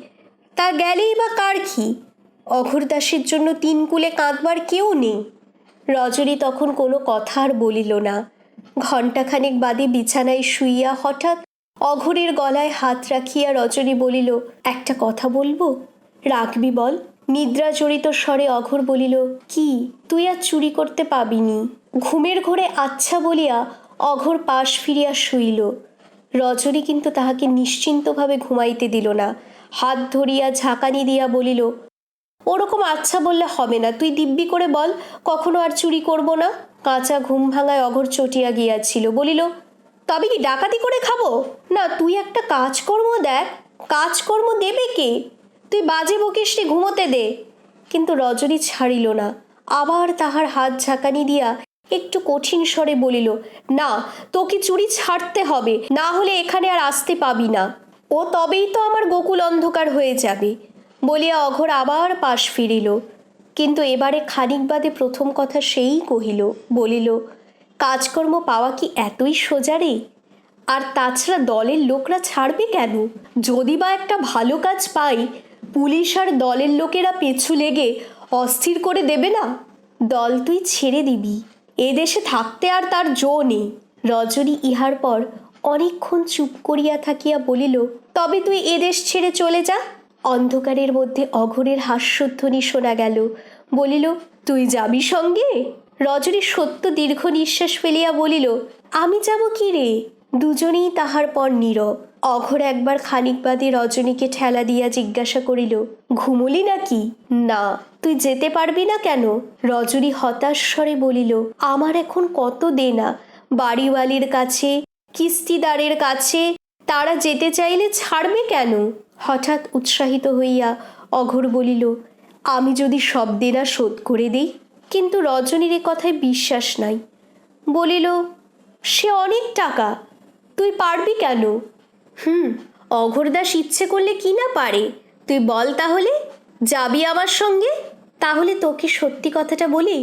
তা গেলেই বা কার কি? অঘোর দাসের জন্য তিন কুলে কাঁদবার কেউ নেই। রজনী তখন কোনো কথা আর বলিল না। ঘণ্টাখানেক বাদে বিছানায় শুইয়া হঠাৎ অঘোরের গলায় হাত রাখিয়া রজনী বলিল, একটা কথা বলবো, রাখবি বল? নিদ্রা জড়িত স্বরে অঘোর বলিল, কি? তুই আর চুরি করতে পাবিনি। ঘুমের ঘোরে আচ্ছা বলিয়া অঘোর পাশ ফিরিয়া শুইল। রজনী কিন্তু তাহাকে নিশ্চিন্তভাবে ঘুমাইতে দিল না। হাত ধরিয়া ঝাঁকানি দিয়া বলিল, ওরকম আচ্ছা বললে হবে না, তুই দিব্যি করে বল, কখনো আর চুরি করব না। কাঁচা ঘুম ভাঙায় অঘোর চটিয়া গিয়াছিল। বলিল, তবে কি ডাকাতি করে খাবো? না, তুই একটা কাজকর্ম দেখ। কাজকর্ম দেবে কে? তুই বাজে বকিস রে, ঘুমোতে দে। কিন্তু রজনী ছাড়িল না। আবার তাহার হাত ঝাঁকানি দিয়া একটু কঠিন স্বরে বলিল, না, তোকে চুরি ছাড়তে হবে, না হলে এখানে আর আসতে পাবি না। ও তবেই তো আমার গোকুল অন্ধকার হয়ে যাবে। বলিয়া অঘোর আবার পাশ ফিরিল। কিন্তু এবারে খানিক বাদে প্রথম কথা সেই কহিল। বলিল, কাজকর্ম পাওয়া কি এতই সোজা রে? আর তাছাড়া দলের লোকরা ছাড়বে কেন? যদি বা একটা ভালো কাজ পাই, পুলিশ আর দলের লোকেরা পিছু লেগে অস্থির করে দেবে না? দল তুই ছেড়ে দিবি, এদেশে থাকতে আর তার জো নেই। রজনী ইহার পর অনেকক্ষণ চুপ করিয়া থাকিয়া বলিল, তবে তুই এদেশ ছেড়ে চলে যা। অন্ধকারের মধ্যে অঘোরের হাস্যধ্বনি শোনা গেল। বলিল, তুই যাবি সঙ্গে? রজনী সত্য দীর্ঘ নিঃশ্বাস ফেলিয়া বলিল, আমি যাব কি রে? দুজনেই তাহার পর নীরব। অঘোর একবার খানিক বাদে রজনীকে ঠেলা দিয়া জিজ্ঞাসা করিল, ঘুমুলি নাকি? না। তুই যেতে পারবি না কেন? রজনী হতাশ স্বরে বলিল, আমার এখন কত দেনা, বাড়িওয়ালির কাছে, কিস্তিদারের কাছে, তারা যেতে চাইলে ছাড়বে কেন? হঠাৎ উৎসাহিত হইয়া অঘোর বলিল, আমি যদি সব দেনা শোধ করে দিই? কিন্তু রজনীর এ কথায় বিশ্বাস নাই। বলিল, সে অনেক টাকা, তুই পারবি কেন? অঘোরদাস ইচ্ছে করলে কি না পারে, তুই বল তাহলে, যাবি আমার সঙ্গে? তাহলে তোকে সত্যি কথাটা বলি,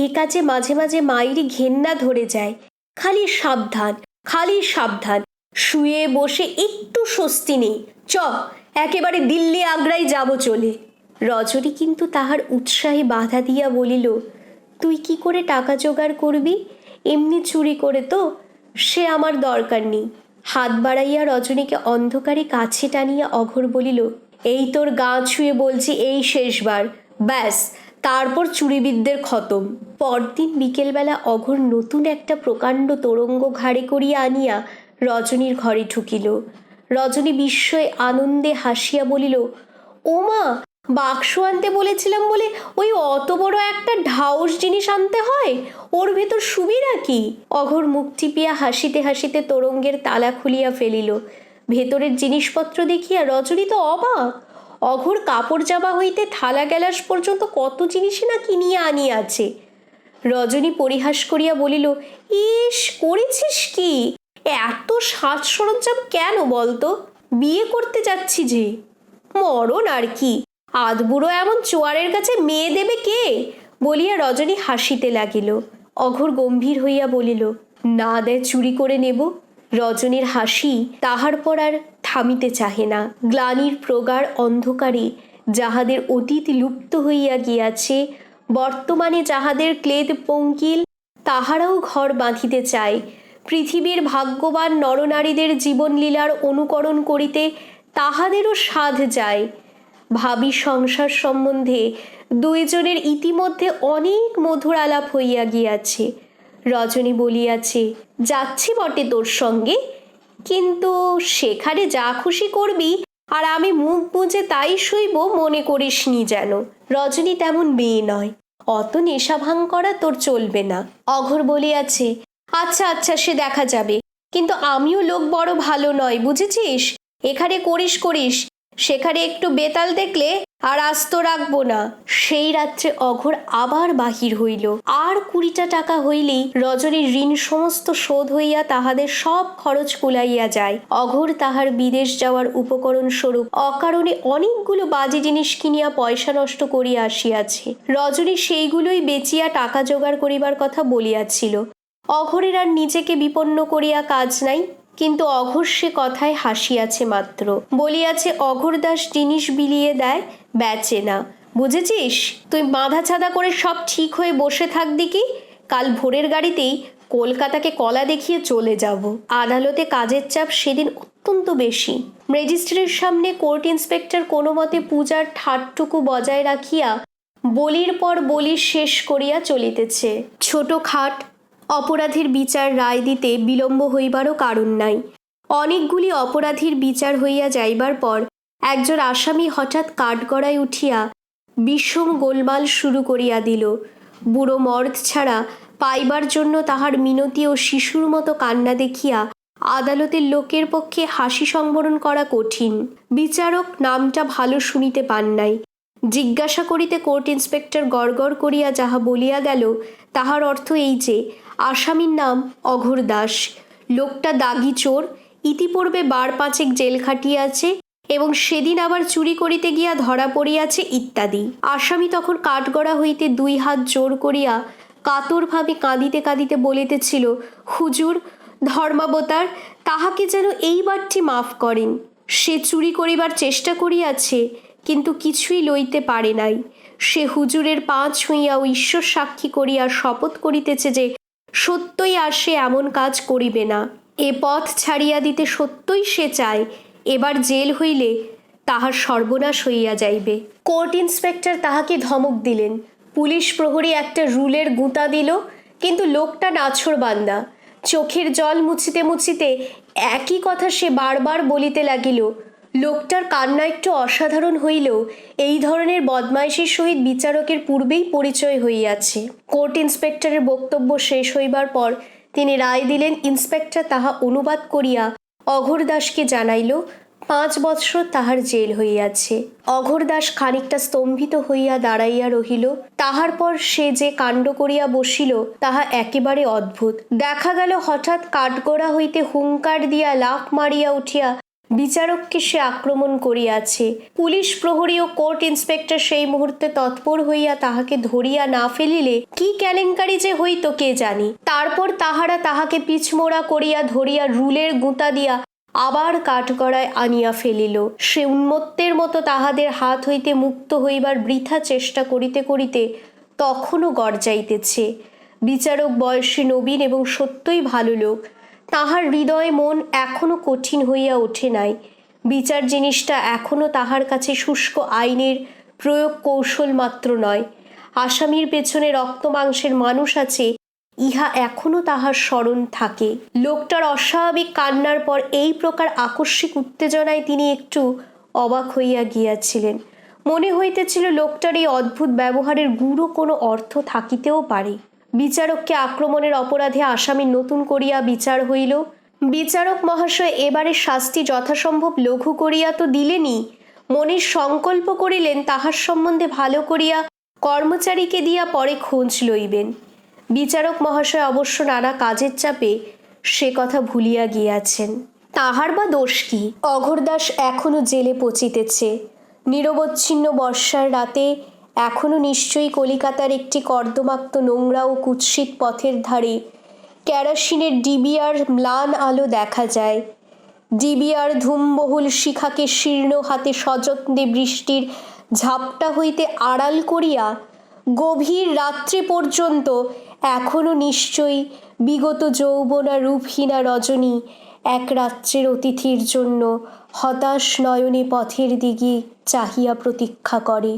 এ কাজে মাঝে মাঝে মায়েরই ঘেন্না ধরে যায়। খালি সাবধান, খালি সাবধান, শুয়ে বসে একটু স্বস্তি নেই। চ, একেবারে দিল্লি আগ্রায় যাব চলে। রজনী কিন্তু তাহার উৎসাহে বাধা দিয়া বলিল, তুই কি করে টাকা জোগাড় করবি? এমনি চুরি করে তো? সে আমার দরকার নেই। হাত বাড়াইয়া রজনীকে অন্ধকারে কাছে টানিয়া অঘোর বলিল, এই তোর গা ছুঁয়ে বলছি, এই শেষবার, ব্যাস, তারপর চুরিবিদদের খতম। পরদিন বিকেলবেলা অঘোর নতুন একটা প্রকাণ্ড তোরঙ্গ ঘাড়ে করিয়া আনিয়া রজনীর ঘরে ঢুকিল। রজনী বিস্ময়ে আনন্দে হাসিয়া বলিল, ও মা, বাক্স আনতে বলেছিলাম বলে ওই অত বড় একটা ঢাউস জিনিস আনতে হয়? ওর ভেতর সুবিধা কি? অঘোর মুখ টিপিয়া হাসিতে হাসিতে তোরঙ্গের তালা খুলিয়া ফেলিল। ভেতরের জিনিসপত্র দেখিয়া রজনী তো অবাক। অঘোর কাপড় জামা হইতে থালা গ্যালাস পর্যন্ত কত জিনিসই না কিনিয়া আনিয়াছে। রজনী পরিহাস করিয়া বলিল, ইস, করেছিস কি? এত সাজ সরঞ্জাম কেন বলতো? বিয়ে করতে যাচ্ছি যে। মরণ আর কি, আধবুড়ো এমন চোয়ারের কাছে মেয়ে দেবে কে? বলিয়া রজনী হাসিতে লাগিল। অঘোর গম্ভীর হইয়া বলিল, না দেয় চুরি করে নেব। রজনীর হাসি তাহার পর আর থামিতে চাহে না। গ্লানির প্রগাঢ় অন্ধকারে যাহাদের অতীত লুপ্ত হইয়া গিয়াছে, বর্তমানে যাহাদের ক্লেদ পঙ্কিল, তাহারাও ঘর বাঁধিতে চায়। পৃথিবীর ভাগ্যবান নরনারীদের জীবনলীলার অনুকরণ করিতে তাহাদেরও সাধ যায়। ভাবি সংসার সম্বন্ধে দুইজনের ইতিমধ্যে অনেক মধুর আলাপ হইয়া গিয়াছে। রজনী বলিয়াছে, যাচ্ছি বটে তোর সঙ্গে, কিন্তু সেখানে যা খুশি করবি আর আমি মুখ বুজে তাই সইব মনে করিস নি যেন। রজনী তেমন মেয়ে নয়, অত নেশা ভাঙ করা তোর চলবে না। অঘোর বলিয়াছে, আচ্ছা আচ্ছা, সে দেখা যাবে, কিন্তু আমিও লোক বড় ভালো নয়, বুঝেছিস? এখানে করিস করিস, সেখানে একটু বেতাল দেখলে আর আস্ত রাখবো না। সেই রাত্রে অঘোর আবার বাহির হইল। আর 20টা টাকা হইলেই রজনীর ঋণ সমস্ত শোধ হইয়া তাহাদের সব খরচ কুলাইয়া যায়। অঘোর তাহার বিদেশ যাওয়ার উপকরণ স্বরূপ অকারণে অনেকগুলো বাজে জিনিস কিনিয়া পয়সা নষ্ট করিয়া আসিয়াছে। রজনী সেইগুলোই বেচিয়া টাকা জোগাড় করিবার কথা বলিয়াছিল। অঘোরের আর নিজেকে বিপন্ন করিয়া কাজ নাই, কিন্তু অঘোর সে কথায় হাসিয়াছে মাত্র। বলিয়াছে, অঘোরদাস জিনিস বিলিয়ে দেয়, বেচে না, বুঝেছিস? তুই বাঁধা ছাদা করে সব ঠিক হয়ে বসে থাক দেখি, কাল ভোরের গাড়িতেই কলকাতাকে কলা দেখিয়ে চলে যাব। আদালতে কাজের চাপ সেদিন অত্যন্ত বেশি। রেজিস্ট্রির সামনে কোর্ট ইন্সপেক্টর কোনো মতে পূজার ঠাটটুকু বজায় রাখিয়া বলির পর বলি শেষ করিয়া চলিতেছে। ছোটখাট অপরাধীর বিচার রায় দিতে বিলম্ব হইবারও কারণ নাই। অনেকগুলি অপরাধীর বিচার হইয়া যাইবার পর একজন আসামি হঠাৎ কাঠগড়ায় উঠিয়া বিষম গোলমাল শুরু করিয়া দিল। বুড়ো মর্দ ছাড়া পাইবার জন্য তাহার মিনতি ও শিশুর মতো কান্না দেখিয়া আদালতের লোকের পক্ষে হাসি সংবরণ করা কঠিন। বিচারক নামটা ভালো শুনিতে পান নাই। জিজ্ঞাসা করিতে কোর্ট ইন্সপেক্টর গড়গড় করিয়া যাহা বলিয়া গেল, তাহার অর্থ এই যে আসামির নাম অঘোর দাস। লোকটা দাগি চোর, ইতিপূর্বে 5 জেল খাটিয়াছে এবং সেদিন আবার চুরি করিতে গিয়া ধরা পড়িয়াছে ইত্যাদি। আসামি তখন কাঠগড়া হইতে 2 হাত জোর করিয়া কাতরভাবে কাঁদিতে কাঁদিতে বলিতেছিল, হুজুর, ধর্মাবতার, তাহাকে যেন এইবারটি মাফ করেন। সে চুরি করিবার চেষ্টা করিয়াছে, কিন্তু কিছুই লইতে পারে নাই। সে হুজুরের পা ছুঁইয়া ও ঈশ্বর সাক্ষী করিয়া শপথ করিতেছে যে সত্যই আর সে এমন কাজ করিবে না। এ পথ ছাড়িয়া দিতে সত্যই সে চায়। এবার জেল হইলে তাহার সর্বনাশ হইয়া যাইবে। কোর্ট ইন্সপেক্টর তাহাকে ধমক দিলেন। পুলিশ প্রহরী একটা রুলের গুঁতা দিল, কিন্তু লোকটা নাছোড়বান্দা। চোখের জল মুছিতে মুছিতে একই কথা সে বারবার বলিতে লাগিল। লোকটার কান্না একটু অসাধারণ হইলেও এই ধরনের বদমাইশির সহিত বিচারকের পূর্বেই পরিচয় হইয়াছে। কোর্ট ইন্সপেক্টরের বক্তব্য শেষ হইবার পর তিনি রায় দিলেন। ইন্সপেক্টর তাহা অনুবাদ করিয়া অঘোর দাসকে জানাইল, 5 বৎসর তাহার জেল হইয়াছে। অঘোরদাস খানিকটা স্তম্ভিত হইয়া দাঁড়াইয়া রহিল। তাহার পর সে যে কাণ্ড করিয়া বসিল তাহা একেবারে অদ্ভুত। দেখা গেল হঠাৎ কাঠগড়া হইতে হুঙ্কার দিয়া লাফ মারিয়া উঠিয়া বিচারককে সে আক্রমণ করিয়াছে। পুলিশ প্রহরী ও কোর্ট ইন্সপেক্টর সেই মুহূর্তে তৎপর হইয়া তাহাকে ধরিয়া না ফেলিলে কি কেলেঙ্কারি যে হইত কে জানি। তারপর তাহারা তাহাকে পিছমোড়া করিয়া ধরিয়া রুলের গুঁতা দিয়া আবার কাঠগড়ায় আনিয়া ফেলিল। সে উন্মত্তের মতো তাহাদের হাত হইতে মুক্ত হইবার বৃথা চেষ্টা করিতে করিতে তখনও গর্জাইতেছে। বিচারক বয়সী, নবীন এবং সত্যই ভালো লোক। তাহার হৃদয় মন এখনো কঠিন হইয়া ওঠে নাই। বিচার জিনিসটা এখনো তাহার কাছে শুষ্ক আইনের প্রয়োগ কৌশল মাত্র নয়। আসামির পেছনে রক্ত মাংসের মানুষ আছে, ইহা এখনো তাহার স্মরণ থাকে। লোকটার অস্বাভাবিক কান্নার পর এই প্রকার আকস্মিক উত্তেজনায় তিনি একটু অবাক হইয়া গিয়াছিলেন। মনে হইতেছিল লোকটার এই অদ্ভুত ব্যবহারের গূঢ় কোনো অর্থ থাকিতেও পারে। বিচারককে আক্রমণের অপরাধে আসামি নতুন করিয়া বিচার হইল। বিচারক মহাশয় এবারে শাস্তি যথাসম্ভব লঘু করিয়া তো দিলেনই, মনের সংকল্প করিলেন তাহার সম্বন্ধে ভালো করিয়া কর্মচারীকে দিয়া পরে খোঁজ লইবেন। বিচারক মহাশয় অবশ্য নানা কাজের চাপে সে কথা ভুলিয়া গিয়াছেন। তাহার বা দোষ কি? অঘোরদাস এখনো জেলে পচিতেছে। নিরবচ্ছিন্ন বর্ষার রাতে এখনো নিশ্চয়ই কলিকাতার একটি কর্দমাক্ত নোংরা ও কুৎসিত পথের ধারে কেরাসিনের ডিবিয়ার ম্লান আলো দেখা যায়। ডিবিয়ার ধূমবহুল শিখাকে শীর্ণ হাতে সযত্নে বৃষ্টির ঝাপটা হইতে আড়াল করিয়া গভীর রাত্রি পর্যন্ত এখনো নিশ্চয়ই বিগত যৌবনা রূপহীনা রজনী এক রাত্রের অতিথির জন্য হতাশ নয়নে পথের দিকে চাহিয়া প্রতীক্ষা করে।